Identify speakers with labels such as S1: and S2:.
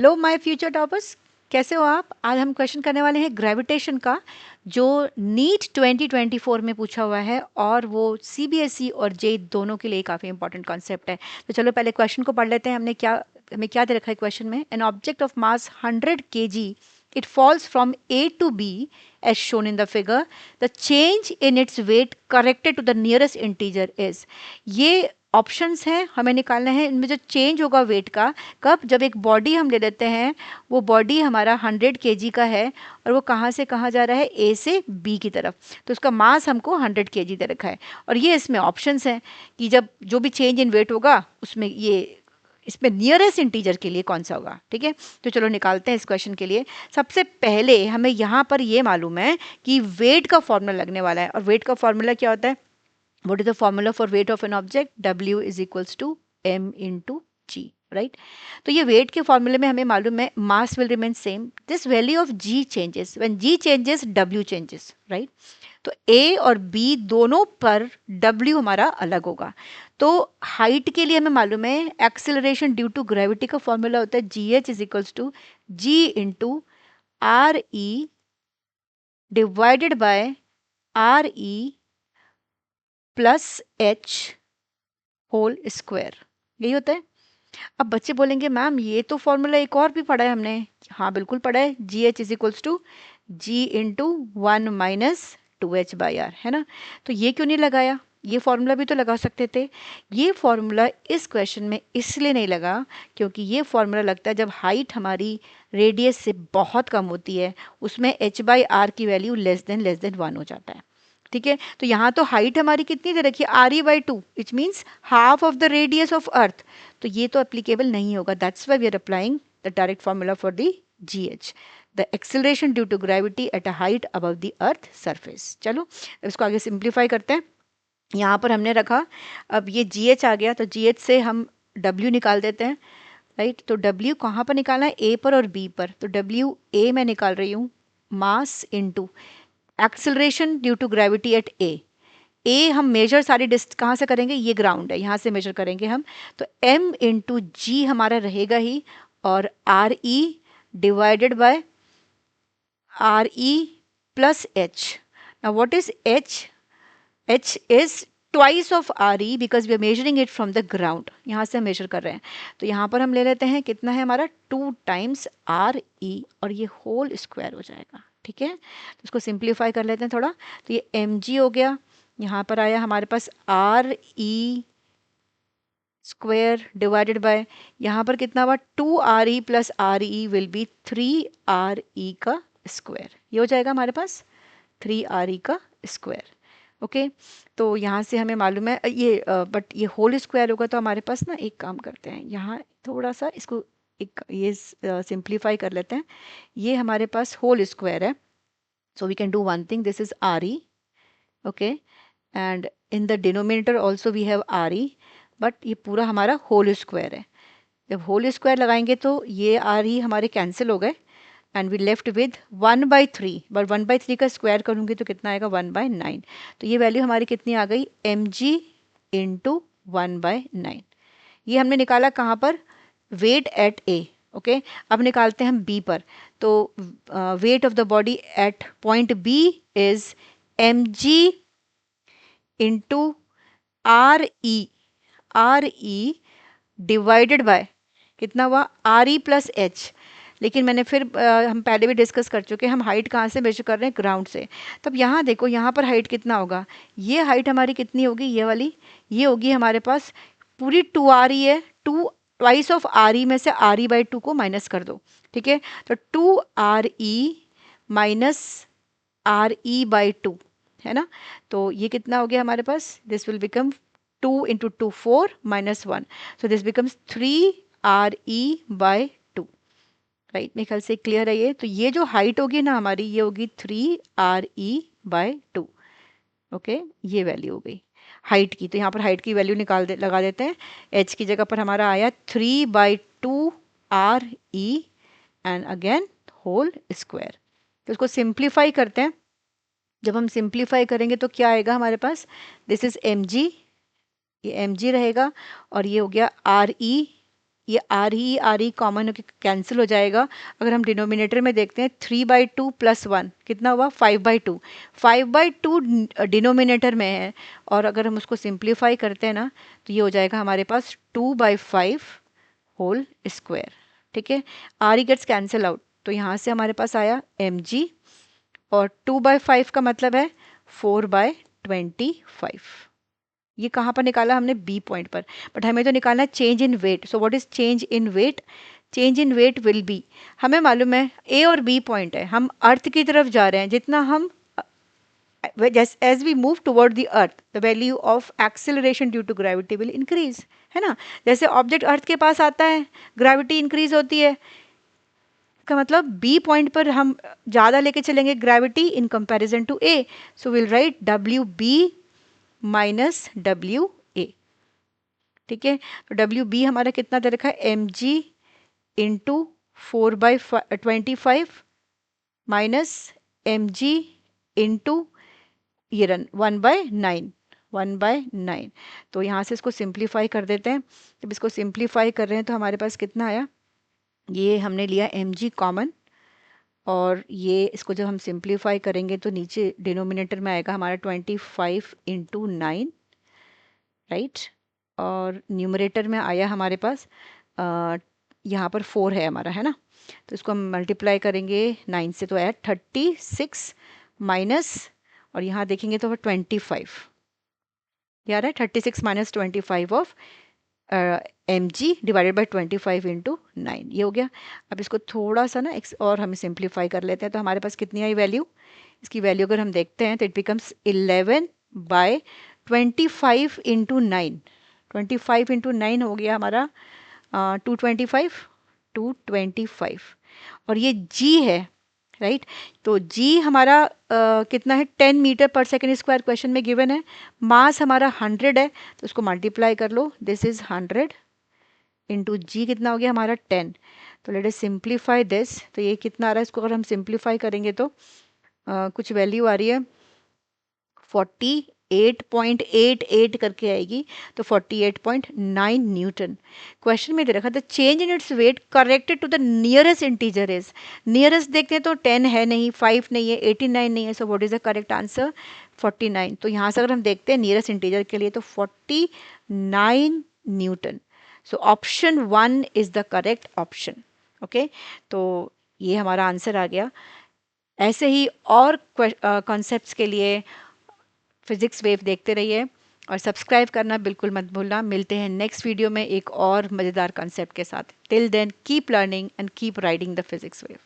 S1: Hello my future toppers, कैसे हो आप। आज हम क्वेश्चन करने वाले हैं ग्रेविटेशन का, जो नीट 2024 में पूछा हुआ है और वो सीबीएसई और जे दोनों के लिए काफ़ी इंपॉर्टेंट कॉन्सेप्ट है। तो चलो पहले क्वेश्चन को पढ़ लेते हैं। हमें क्या दे रखा है क्वेश्चन में। An object of mass 100 kg, it falls from A to B as shown in the figure. The change in its weight corrected to the nearest integer is. ये ऑप्शंस हैं, हमें निकालना है इनमें जो चेंज होगा वेट का। कब? जब एक बॉडी हम ले लेते हैं, वो बॉडी हमारा 100 kg का है और वो कहाँ से कहाँ जा रहा है, ए से बी की तरफ। तो उसका मास हमको 100 kg दे रखा है और ये इसमें ऑप्शंस हैं कि जब जो भी चेंज इन वेट होगा उसमें ये इसमें नियरेस्ट इंटीजर के लिए कौन सा होगा। ठीक है, तो चलो निकालते हैं इस क्वेश्चन के लिए। सबसे पहले हमें यहाँ पर ये मालूम है कि वेट का फॉर्मूला लगने वाला है और वेट का फॉर्मूला क्या होता है। What is the formula for weight of an object? W is equals to m into g, right? तो ये weight के फॉर्मूले में हमें मालूम है mass will remain same. This value of g changes. When g changes, W changes, right? तो A और B दोनों पर W हमारा अलग होगा। तो हाइट के लिए हमें मालूम है एक्सेलरेशन ड्यू टू ग्रेविटी का फॉर्मूला होता है GH is equals to G into RE divided by RE plus H whole square, यही होता है। अब बच्चे बोलेंगे मैम ये तो फॉर्मूला एक और भी पढ़ा है हमने। हाँ बिल्कुल पढ़ा है, G H is equals to G into 1 - 2h/r, है ना। तो ये क्यों नहीं लगाया, ये फॉर्मूला भी तो लगा सकते थे। ये फॉर्मूला इस क्वेश्चन में इसलिए नहीं लगा क्योंकि ये फॉर्मूला लगता है जब हाइट हमारी रेडियस से बहुत कम होती है, उसमें h/r की वैल्यू लेस देन 1 हो जाता है। ठीक है, तो यहाँ तो हाइट हमारी कितनी दे रखी है, RE/2, which means half of the radius of earth. तो ये तो एप्लीकेबल नहीं होगा। That's why we are applying the direct formula for the GH, the acceleration due to gravity at a height above the earth surface. चलो इसको आगे simplify करते हैं। यहाँ पर हमने रखा, अब ये GH आ गया तो GH से हम W निकाल देते हैं, राइट। तो W कहाँ पर निकालना है, A पर और B पर। तो W A मैं निकाल रही हूँ, mass into acceleration due to gravity at a हम मेजर सारी डिस्ट कहाँ से करेंगे, ये ग्राउंड है, यहाँ से मेजर करेंगे हम। तो m इंटू जी हमारा रहेगा ही, और R E divided by R E plus H. Now what is H? H is twice of R E because we are measuring it from the ground, यहाँ से हम मेजर कर रहे हैं। तो यहाँ पर हम ले लेते हैं, कितना है हमारा 2 टाइम्स आर ई, और ये होल स्क्वायर हो जाएगा। ठीक है, तो इसको सिंप्लीफाई कर लेते हैं थोड़ा। तो ये एम जी हो गया, यहाँ पर आया हमारे पास R E square divided by, यहाँ पर कितना हुआ 2RE plus RE will be 3RE का स्क्वायर। ये हो जाएगा हमारे पास 3RE का स्क्वायर। ओके, तो यहाँ से हमें मालूम है ये बट ये होल स्क्वायर होगा तो हमारे पास ना, एक काम करते हैं यहाँ थोड़ा सा इसको एक ये सिंप्लीफाई कर लेते हैं। ये हमारे पास होल स्क्वायर है, so we can do one thing, this is RE, okay, and in the denominator also we have RE, but ये पूरा हमारा होल स्क्वायर है। जब होल स्क्वायर लगाएंगे तो ये RE हमारे कैंसिल हो गए and we left with 1/3, but 1/3 का स्क्वायर करूँगी तो कितना आएगा 1/9। तो ये वैल्यू हमारी कितनी आ गई, mg इंटू 1/9। ये हमने निकाला कहाँ पर, वेट एट ए। ओके, अब निकालते हैं हम बी पर। तो weight of the body at point B is mg into R E divided by कितना हुआ, आर ई प्लस एच। लेकिन मैंने फिर हम पहले भी डिस्कस कर चुके हैं, हम हाइट कहाँ से मेजर कर रहे हैं, ग्राउंड से। तब यहाँ देखो, यहाँ पर हाइट कितना होगा, ये हाइट हमारी कितनी होगी, ये वाली, ये होगी हमारे पास पूरी 2RE है। 2 ट्वाइस ऑफ RE में से RE/2 को माइनस कर दो। ठीक है, तो 2RE माइनस RE/2 है ना। तो ये कितना हो गया हमारे पास, this will become 2 into 2 4 minus 1, so this becomes 3RE/2, right. मेरे ख्याल से क्लियर है ये। तो ये जो हाइट होगी ना हमारी, ये होगी 3RE/2। ओके, ये वैल्यू हो गई हाइट की। तो यहाँ पर हाइट की वैल्यू लगा देते हैं। एच की जगह पर हमारा आया 3/2RE and again whole square. तो इसको सिंप्लीफाई करते हैं। जब हम सिंप्लीफाई करेंगे तो क्या आएगा हमारे पास, दिस इज mg, ये mg रहेगा, और ये हो गया RE, ये आर ही कॉमन होकर कैंसिल हो जाएगा। अगर हम डिनोमिनेटर में देखते हैं 3/2 + 1 कितना हुआ 5/2। 5/2 डिनोमिनेटर में है और अगर हम उसको सिंप्लीफाई करते हैं ना तो ये हो जाएगा हमारे पास 2/5 होल स्क्वायर। ठीक है, आर ही गेट्स कैंसिल आउट, तो यहाँ से हमारे पास आया mg और 2/5 का मतलब है 4/25। ये कहाँ पर निकाला हमने बी पॉइंट पर, बट हमें तो निकालना है change in weight. So what is change in weight? Change in weight will be, हमें मालूम है ए और बी पॉइंट है, हम अर्थ की तरफ जा रहे हैं, जितना हम as we move toward the earth the value of acceleration due to gravity will increase, है ना। जैसे ऑब्जेक्ट अर्थ के पास आता है ग्रेविटी इंक्रीज होती है, का मतलब बी पॉइंट पर हम ज़्यादा लेके चलेंगे gravity in comparison to A. So will write W B minus W A. ठीक है, तो डब्ल्यू बी हमारा कितना दे रखा है M G into 4/25 minus M G into ये रन 1/9, 1/9। तो यहाँ से इसको सिंप्लीफाई कर देते हैं। जब इसको सिंप्लीफाई कर रहे हैं तो हमारे पास कितना आया, ये हमने लिया एम जी कॉमन और ये इसको जब हम सिंप्लीफाई करेंगे तो नीचे डिनोमिनेटर में आएगा हमारा 25 इंटू 9, राइट। और न्यूमरेटर में आया हमारे पास यहाँ पर 4 है हमारा, है ना। तो इसको हम मल्टीप्लाई करेंगे 9 से तो आया 36 माइनस, और यहाँ देखेंगे तो 25 ये आ रहा है 36 minus 25 of M G divided by 25 into 9, ये हो गया। अब इसको थोड़ा सा ना और हम सिंप्लीफाई कर लेते हैं तो हमारे पास कितनी आई वैल्यू, इसकी वैल्यू अगर हम देखते हैं तो इट बिकम्स 11/25 इंटू 9, 25 इंटू 9 हो गया हमारा 225, 225। और ये g है, राइट। तो g हमारा कितना है 10 मीटर पर सेकेंड स्क्वायर क्वेश्चन में गिवन है। मास हमारा 100 है तो उसको मल्टीप्लाई कर लो, दिस इज 100 इंटू जी कितना हो गया हमारा 10। तो लेट अस सिंप्लीफाई दिस, तो ये कितना आ रहा है, इसको अगर हम सिंप्लीफाई करेंगे तो कुछ वैल्यू आ रही है 48.88 करके आएगी, तो 48.9 न्यूटन। क्वेश्चन में दे रखा था change in its weight corrected to the nearest integer is, nearest देखते हैं तो 10 है नहीं, 5 नहीं है, 89 नहीं है, सो what is the correct answer 49। तो यहाँ से अगर हम देखते हैं नियरेस्ट इंटीजर के लिए तो 49 Newton. So option 1 is the correct option. Okay, तो ये हमारा आंसर आ गया। ऐसे ही और कॉन्सेप्ट्स के लिए फिजिक्स वेव देखते रहिए और सब्सक्राइब करना बिल्कुल मत भूलना। मिलते हैं नेक्स्ट वीडियो में एक और मज़ेदार कॉन्सेप्ट के साथ। Till then keep learning and keep riding the physics wave.